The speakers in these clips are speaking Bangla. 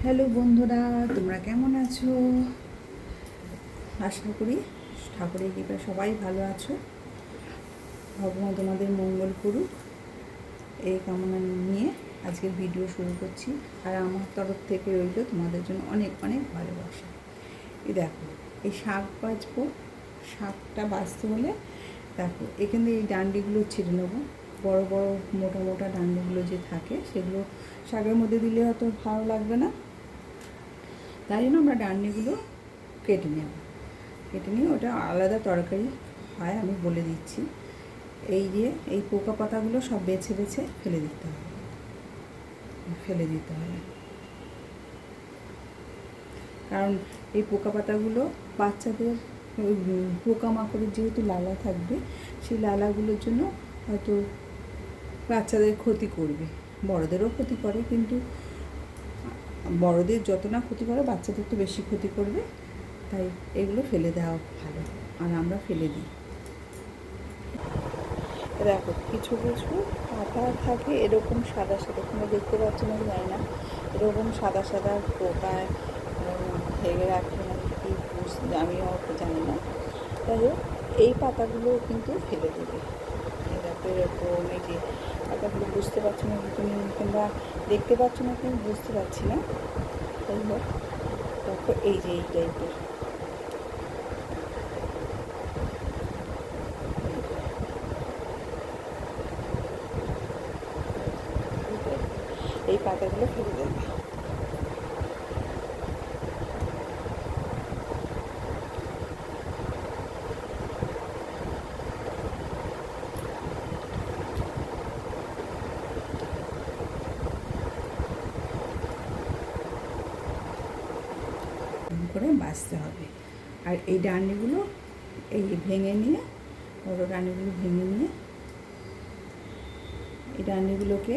হ্যালো বন্ধুরা, তোমরা কেমন আছো? আশা করি ঠাকুরের কৃপায় সবাই ভালো আছো। ভগবান তোমাদের মঙ্গল করুক, এই কামনা নিয়ে আজকের ভিডিও শুরু করছি। আর আমার তরফ থেকে রইল তোমাদের জন্য অনেক অনেক ভালোবাসা। এই দেখো, এই শাক বাছবো। শাকটা বাছতে হলে দেখো এখান থেকে এই ডান্ডিগুলো ছিঁড়ে নেবো। বড় বড় মোটা মোটা ডান্ডিগুলো যে থাকে সেগুলো শাকের মধ্যে দিলে হয়তো ভালো লাগবে না, তাই জন্য আমরা ডান্ডিগুলো কেটে নেব। কেটে নিয়ে ওটা আলাদা তরকারি হয়, আমি বলে দিচ্ছি। এই যে এই পোকা পাতাগুলো সব বেছে বেছে ফেলে দিতে হবে। কারণ এই পোকা পাতাগুলো বাচ্চাদের পোকামাকড়ের যেহেতু লালা থাকবে, সেই লালাগুলোর জন্য হয়তো বাচ্চাদের ক্ষতি করবে, বড়দেরও ক্ষতি করে, কিন্তু বড়দের যত না ক্ষতি করে বাচ্চাদের তো বেশি ক্ষতি করবে। তাই এগুলো ফেলে দেওয়া ভালো, আর আমরা ফেলে দিই। দেখো কিছু কিছু পাতা থাকে এরকম সাদা সাদা, তোমরা দেখতে পাচ্ছ না জানি না, এরকম সাদা সাদা পোকায় ভেঙে রাখে না কি, আমিও অত জানি না। তাই হোক, এই পাতাগুলো কিন্তু ফেলে দেবে। দেখো এরকম এই যে পাতাগুলো বুঝতে পারছো না তুমি, তোমরা দেখতে পাচ্ছ না তুমি, বুঝতে পারছি না। তাই হোক, দেখো এই যে এই টাইপের এই পাতাগুলো ফেলে দেবে। করে বাছতে হবে। আর এই ডান্ডিগুলো এই ভেঙে নিয়ে, বড়ো ডান্ডিগুলো ভেঙে নিয়ে এই ডান্ডিগুলোকে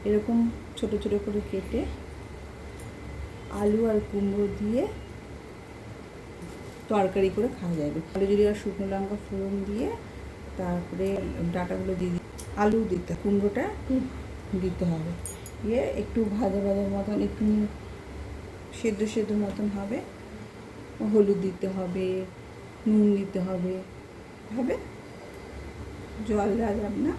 এরকম ছোটো ছোটো করে কেটে আলু আর কুমড়ো দিয়ে তরকারি করে খাওয়া যাবে। আলু যদি আর শুকনো লঙ্কা ফোড়ন দিয়ে তারপরে ডাঁটাগুলো দিয়ে আলু দিতে, কুমড়োটা একটু দিতে হবে, দিয়ে একটু ভাজা ভাজার মতন, একটু সেদ্ধ সেদ্ধ মতন হবে। হলুদ দিতে হবে, নুন দিতে হবে, জল দেওয়া যাবে না।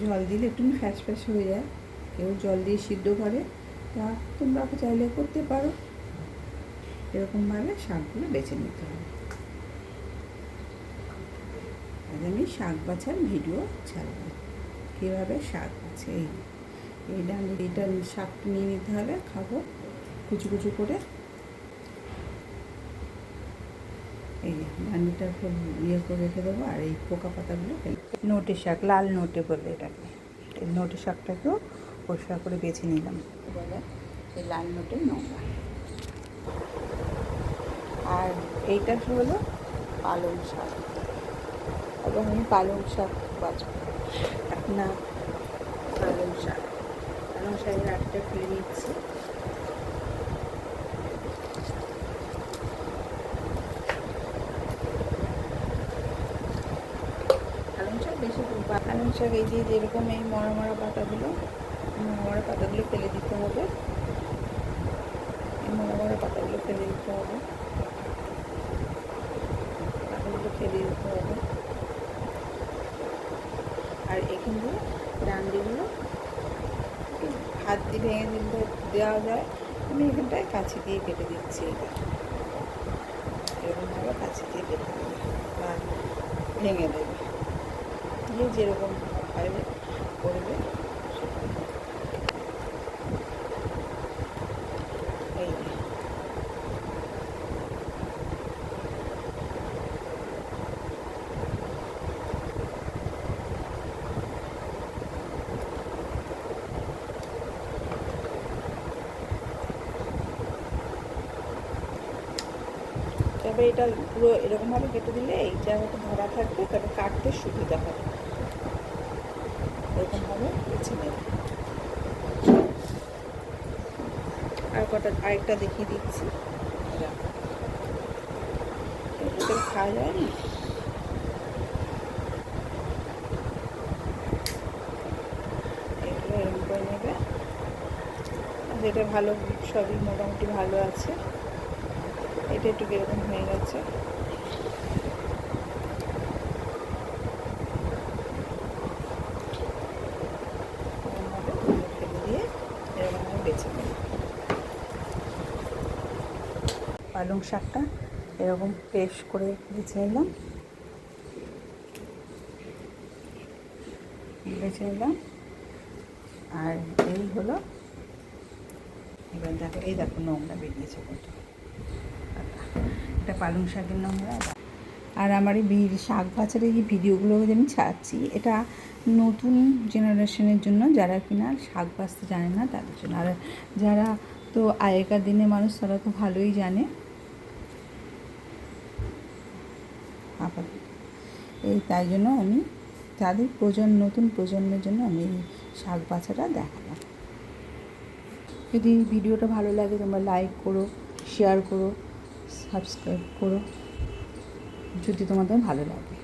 জল দিলে একটু ফ্যাস ফ্যাস হয়ে যায়, কেউ জল দিয়ে সিদ্ধ করে, তা তোমরা চাইলে করতে পারো। এরকমভাবে শাকগুলো বেছে নিতে হবে। আজ আমি শাক বাছার ভিডিও ছাড়ব, কীভাবে শাক বাছে। এইটা শাকটা নিয়ে নিতে হবে, খাবো কুচু কুচু করে। এই ডান্ডিটা ইয়ে করে রেখে দেবো, আর এই পোকা পাতাগুলো নোটে শাক, লাল নোটে বলে এটাকে। এই নোটে শাকটাকেও পরিষ্কার করে বেছে নিলাম, বলে এই লাল নোটের নোংরা। আর এইটা হলো পালং শাক। এবং আমি পালং শাক বাছবো না, পালং শাকের আটটা খুলে নিচ্ছি। পালং শাক এই যে যেরকম এই মরা মরা পাতাগুলো ফেলে দিতে হবে। এই মরা পাতাগুলো ফেলে দিতে হবে, আর এখান দিয়ে ডান্ডিগুলো হাত দিয়ে ভেঙে দেওয়া যায়। আমি এখানটায় কাছি দিয়ে কেটে দিচ্ছি। এটা এরকমভাবে কাছি দিয়ে কেটে দেবে বা ভেঙে দেবে, দিয়ে যেরকম ভাবে করবে এই তবে এটা পুরো এরকমভাবে কেটে দিলে এই জায়গাটা ধরা থাকবে, তবে কাটতে সুবিধা হবে। এরকমভাবে বেছে নেবে। আরেকটা দেখিয়ে দিচ্ছি। এগুলো খাওয়া যায় না, এগুলো এরকম করে নেবে। যেটা ভালো, সবই মোটামুটি ভালো আছে। এটা একটু কীরকম হয়ে গেছে। ফেলে দিয়ে এরকম আমি বেছে নেব। পালং শাকটা এরকম পেস্ট করে বেছে নিলাম, আর এই হলো। এবার দেখো, এই দেখো নোংরা বেরিয়েছে কিন্তু, এটা পালং শাকের নোংরা। আর আমার এই শাক বাছার এই ভিডিওগুলো যে আমি ছাড়ছি, এটা নতুন জেনারেশনের জন্য, যারা কিনা শাক বাছতে জানে না তাদের জন্য। আর যারা তো আগেকার দিনে মানুষ, তারা তো ভালোই জানে। আপাতত এই তাই জন্য আমি তাদের নতুন প্রজন্মের জন্য আমি এই শাক বাছাটা দেখালাম। যদি ভিডিওটা ভালো লাগে তোমরা লাইক করো, শেয়ার করো, সাবস্ক্রাইব করো যদি তোমাদের ভালো লাগে।